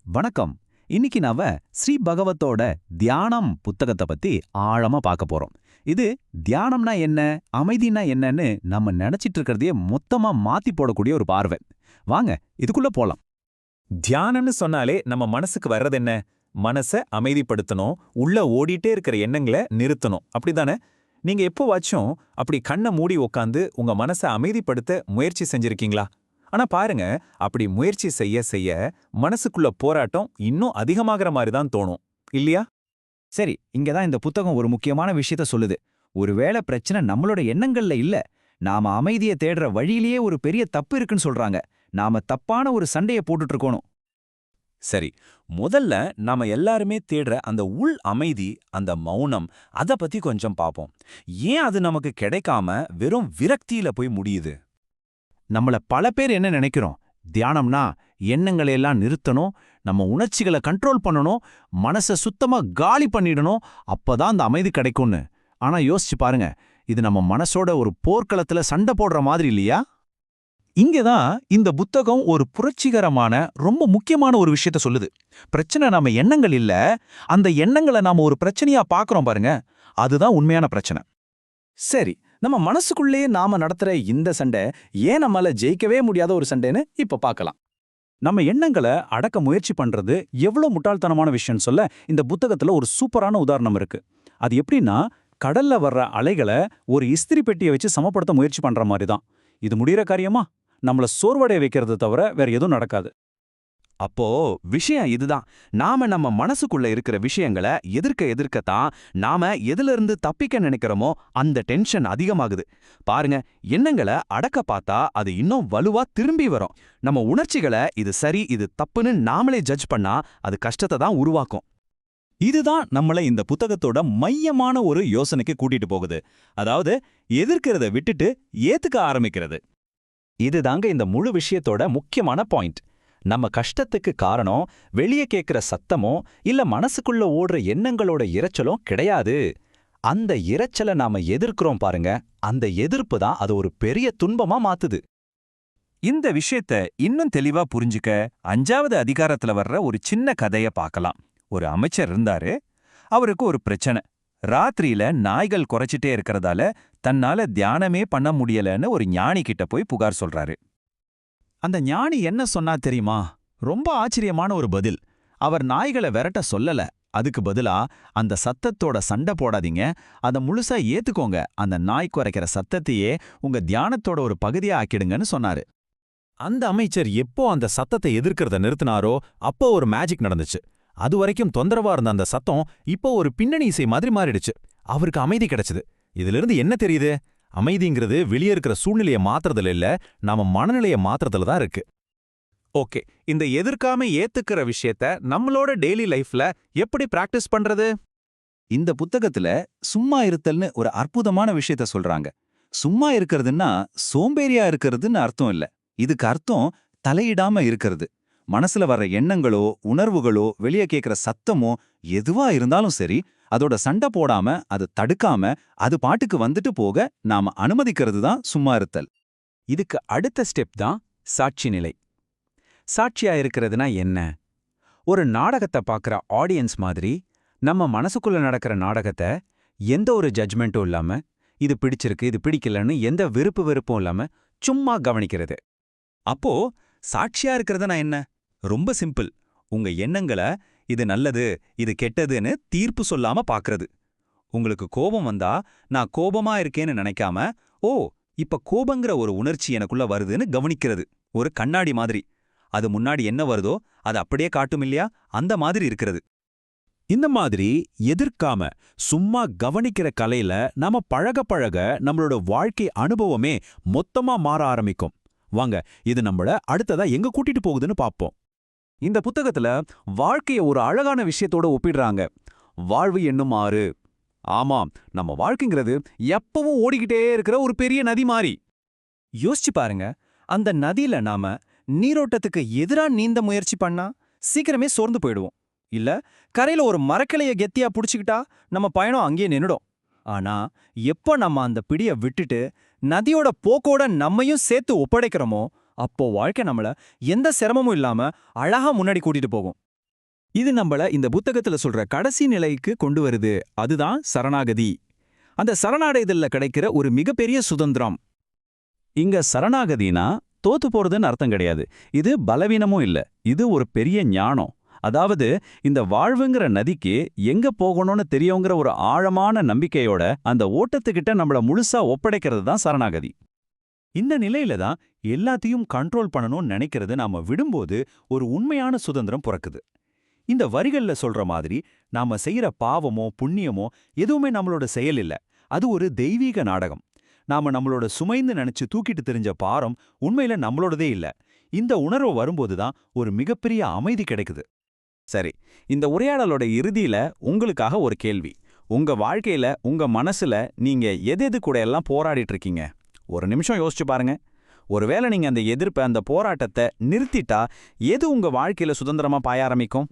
வணக்கம். இன்னைக்கு நாம ஸ்ரீ பகவத்தோட தியானம் புத்தகத்தை பத்தி ஆழமா பார்க்க போறோம். இது தியானம்னா என்ன, அமைதினா என்னன்னு நம்ம நினைச்சிட்டு இருக்கிறதையே மொத்தமா மாத்தி போடக்கூடிய ஒரு பார்வை. வாங்க இதுக்குள்ள போலாம். தியானம்னு சொன்னாலே நம்ம மனசுக்கு வர்றது என்ன? மனச அமைதிப்படுத்தணும், உள்ள ஓடிட்டே இருக்கிற எண்ணங்களை நிறுத்தணும், அப்படிதானே? நீங்க எப்போவாச்சும் அப்படி கண்ணை மூடி உக்காந்து உங்க மனசை அமைதிப்படுத்த முயற்சி செஞ்சிருக்கீங்களா? ஆனா பாருங்க, அப்படி முயற்சி செய்ய செய்ய மனசுக்குள்ள போராட்டம் இன்னும் அதிகமாகிற மாதிரி தான் தோணும், இல்லையா? சரி, இங்கதான் இந்த புத்தகம் ஒரு முக்கியமான விஷயத்த சொல்லுது. ஒருவேளை பிரச்சனை நம்மளோட எண்ணங்கள்ல இல்ல, நாம அமைதியை தேடுற வழியிலேயே ஒரு பெரிய தப்பு இருக்குன்னு சொல்றாங்க. நாம தப்பான ஒரு சண்டைய போட்டுட்டு இருக்கோம். சரி, முதல்ல நாம எல்லாருமே தேடுற அந்த உள் அமைதி, அந்த மௌனம், அத பத்தி கொஞ்சம் பாப்போம். ஏன் அது நமக்கு கிடைக்காம வெறும் விரக்தியில போய் முடியுது? நம்மள பல பேர் என்ன நினைக்கிறோம்? தியானம்னா எண்ணங்களை எல்லாம் நிறுத்தணும், நம்ம உணர்ச்சிகளை கண்ட்ரோல் பண்ணணும், மனசை சுத்தமா காலி பண்ணிடணும், அப்பதான் அந்த அமைதி கிடைக்கும்னு. ஆனா யோசிச்சு பாருங்க, இது நம்ம மனசோட ஒரு போர்க்களத்துல சண்டை போடுற மாதிரி இல்லையா? இங்கதான் இந்த புத்தகம் ஒரு புரட்சிகரமான ரொம்ப முக்கியமான ஒரு விஷயத்த சொல்லுது. பிரச்சனை நாம எண்ணங்கள் இல்ல, அந்த எண்ணங்களை நாம ஒரு பிரச்சனையா பாக்குறோம் பாருங்க, அதுதான் உண்மையான பிரச்சனை. சரி, நம்ம மனசுக்குள்ளேயே நாம நடத்துற இந்த சண்டை ஏன் நம்மால ஜெயிக்கவே முடியாத ஒரு சண்டைன்னு இப்ப பார்க்கலாம். நம்ம எண்ணங்களை அடக்க முயற்சி பண்றது எவ்வளவு முட்டாள்தனமான விஷயம்னு சொல்ல இந்த புத்தகத்துல ஒரு சூப்பரான உதாரணம் இருக்கு. அது எப்படின்னா, கடல்ல வர்ற அலைகளை ஒரு இஸ்திரி பெட்டியை வச்சு சமப்படுத்த முயற்சி பண்ற மாதிரி தான். இது முடிகிற காரியமா? நம்மள சோர்வடைய வைக்கிறது தவிர வேற எதுவும் நடக்காது. அப்போ விஷயம் இதுதான். நாம நம்ம மனசுக்குள்ள இருக்கிற விஷயங்களை எதிர்க்கத்தான் நாம எதிலிருந்து தப்பிக்க நினைக்கிறோமோ அந்த டென்ஷன் அதிகமாகுது. பாருங்க, எண்ணங்களை அடக்க பார்த்தா அது இன்னும் வலுவா திரும்பி வரும். நம்ம உணர்ச்சிகளை இது சரி இது தப்புன்னு நாமளே ஜட்ஜ் பண்ணா அது கஷ்டத்தை தான் உருவாக்கும். இதுதான் நம்மள இந்த புத்தகத்தோட மையமான ஒரு யோசனைக்கு கூட்டிட்டு போகுது. அதாவது, எதிர்க்கிறத விட்டுட்டு ஏத்துக்க ஆரம்பிக்கிறது. இதுதாங்க இந்த முழு விஷயத்தோட முக்கியமான பாயிண்ட். நம்ம கஷ்டத்துக்கு காரணம் வெளியே கேட்கிற சத்தமோ இல்ல மனசுக்குள்ள ஓடுற எண்ணங்களோட இரைச்சலும் கிடையாது. அந்த இரைச்சலை நாம எதிர்க்கிறோம் பாருங்க, அந்த எதிர்ப்பு தான் அது ஒரு பெரிய துன்பமா மாத்துது. இந்த விஷயத்த இன்னும் தெளிவா புரிஞ்சுக்க 5வது அதிகாரத்துல வர்ற ஒரு சின்ன கதைய பார்க்கலாம். ஒரு அமைச்சர் இருந்தாரு. அவருக்கு ஒரு பிரச்சனை. ராத்திரியில நாய்கள் குறைச்சிட்டே இருக்கறதால தன்னால தியானமே பண்ண முடியலன்னு ஒரு ஞானி கிட்ட போய் புகார் சொல்றாரு. அந்த ஞானி என்ன சொன்னா தெரியுமா? ரொம்ப ஆச்சரியமான ஒரு பதில். அவர் நாய்களை விரட்ட சொல்லல. அதுக்கு பதிலா, அந்த சத்தத்தோட சண்டை போடாதீங்க, அதை முழுசா ஏத்துக்கோங்க, அந்த நாய் குறைக்கிற சத்தத்தையே உங்க தியானத்தோட ஒரு பகுதியா ஆக்கிடுங்கன்னு சொன்னாரு. அந்த அமைச்சர் எப்போ அந்த சத்தத்தை எதிர்க்கிறத நிறுத்தினாரோ அப்போ ஒரு மேஜிக் நடந்துச்சு. அது வரைக்கும் தொந்தரவா இருந்த அந்த சத்தம் இப்போ ஒரு பின்னணி இசை மாதிரி மாறிடுச்சு. அவருக்கு அமைதி கிடைச்சது. இதிலிருந்து என்ன தெரியுது? அமைதிங்கிறது வெளியே இருக்கிற சூழ்நிலையை மாத்துறதுல இல்ல, நாம மனநிலையை மாத்துறதுல தான் இருக்கு. ஓகே, இந்த எதிர்க்காம ஏத்துக்கிற விஷயத்த நம்மளோட டெய்லி லைஃப்ல எப்படி பிராக்டிஸ் பண்றது? இந்த புத்தகத்துல சும்மா இருத்தல்னு ஒரு அற்புதமான விஷயத்த சொல்றாங்க. சும்மா இருக்கிறதுன்னா சோம்பேறியா இருக்கிறதுன்னு அர்த்தம் இல்ல. இதுக்கு அர்த்தம் தலையிடாம இருக்கிறது. மனசுல வர்ற எண்ணங்களோ உணர்வுகளோ வெளியே கேட்கிற சத்தமோ எதுவா இருந்தாலும் சரி, அதோட சண்டை போடாம அது தடுக்காம அது பாட்டுக்கு வந்துட்டு போக நாம அனுமதிக்கிறது தான் சும்மா இருத்தல். இதுக்கு அடுத்த ஸ்டெப் தான் சாட்சி நிலை. சாட்சியா இருக்கிறதுனா என்ன? ஒரு நாடகத்தை பார்க்குற ஆடியன்ஸ் மாதிரி நம்ம மனசுக்குள்ள நடக்கிற நாடகத்தை எந்த ஒரு ஜட்ஜ்மெண்ட்டும் இல்லாம, இது பிடிச்சிருக்கு இது பிடிக்கலன்னு எந்த வெறுப்பும் இல்லாம சும்மா கவனிக்கிறது. அப்போ சாட்சியா இருக்கிறதுனா என்ன? ரொம்ப சிம்பிள். உங்க எண்ணங்களை இது நல்லது இது கெட்டதுன்னு தீர்ப்பு சொல்லாம பார்க்கறது. உங்களுக்கு கோபம் வந்தா நான் கோபமா இருக்கேன்னு நினைக்காம, ஓ இப்ப கோபங்கிற ஒரு உணர்ச்சி எனக்குள்ள வருதுன்னு கவனிக்கிறது. ஒரு கண்ணாடி மாதிரி. அது முன்னாடி என்ன வருதோ அது அப்படியே காட்டும் இல்லையா? அந்த மாதிரி இருக்கிறது. இந்த மாதிரி எதிர்க்காம சும்மா கவனிக்கிற கலையில நாம பழக பழக நம்மளோட வாழ்க்கை அனுபவமே மொத்தமா மாற ஆரம்பிக்கும். வாங்க, இது நம்மள அடுத்ததா எங்க கூட்டிட்டு போகுதுன்னு பாப்போம். இந்த புத்தகத்துல வாழ்க்கைய ஒரு அழகான விஷயத்தோட ஒப்பிடுறாங்க. வாழ்வு என்னும் ஆறு. ஆமாம், நம்ம வாழ்க்கைங்கிறது எப்பவும் ஓடிக்கிட்டே இருக்கிற ஒரு பெரிய நதி மாதிரி. யோசிச்சு பாருங்க, அந்த நதியில நாம நீரோட்டத்துக்கு எதிரா நீந்த முயற்சி பண்ணா சீக்கிரமே சோர்ந்து போயிடுவோம். இல்ல, கரையில ஒரு மரக்கிளைய கெத்தியா புடிச்சுக்கிட்டா நம்ம பயணம் அங்கேயே நின்னுடும். ஆனா எப்ப நம்ம அந்த பிடிய விட்டுட்டு நதியோட போக்கோட நம்மையும் சேர்த்து ஒப்படைக்கிறோமோ, அப்போ வாழ்க்கை நம்மள எந்த சிரமமும் இல்லாம அழகா முன்னாடி கூட்டிட்டு போகும். இது நம்மள இந்த புத்தகத்துல சொல்ற கடைசி நிலைக்கு கொண்டு வருது. அதுதான் சரணாகதி. அந்த சரணடைதல்ல கிடைக்கிற ஒரு மிகப்பெரிய சுதந்திரம். இங்க சரணாகதினா தோத்து போறதுன்னு அர்த்தம் கிடையாது. இது பலவீனமும் இல்ல. இது ஒரு பெரிய ஞானம். அதாவது இந்த வாழ்வுங்கிற நதிக்கு எங்க போகணும்னு தெரியுங்கிற ஒரு ஆழமான நம்பிக்கையோட அந்த ஓட்டத்துக்கிட்ட நம்மள முழுசா ஒப்படைக்கிறது தான் சரணாகதி. இந்த நிலையில தான் எல்லாத்தையும் கண்ட்ரோல் பண்ணணும்னு நினைக்கிறது நாம விடும்போது ஒரு உண்மையான சுதந்திரம் பிறக்குது. இந்த வரிகள்ல சொல்ற மாதிரி நாம செய்யற பாவமோ புண்ணியமோ எதுவுமே நம்மளோட செயல் இல்ல. அது ஒரு தெய்வீக நாடகம். நாம நம்மளோட சுமைந்து நினைச்சு தூக்கிட்டு தெரிஞ்ச பாரம் உண்மையில நம்மளோடதே இல்ல. இந்த உணர்வு வரும்போதுதான் ஒரு மிகப்பெரிய அமைதி கிடைக்குது. சரி, இந்த உரையாடலோட இறுதியில உங்களுக்காக ஒரு கேள்வி. உங்க வாழ்க்கையில, உங்க மனசுல நீங்க எது கூட எல்லாம் போராடிட்டு இருக்கீங்க? ஒரு நிமிஷம் யோசிச்சு பாருங்க. ஒருவேளை நீங்க அந்த எதிர்ப்ப, அந்த போராட்டத்தை நிறுத்திட்டா எது உங்க வாழ்க்கையில சுதந்திரமா பாய ஆரம்பிக்கும்?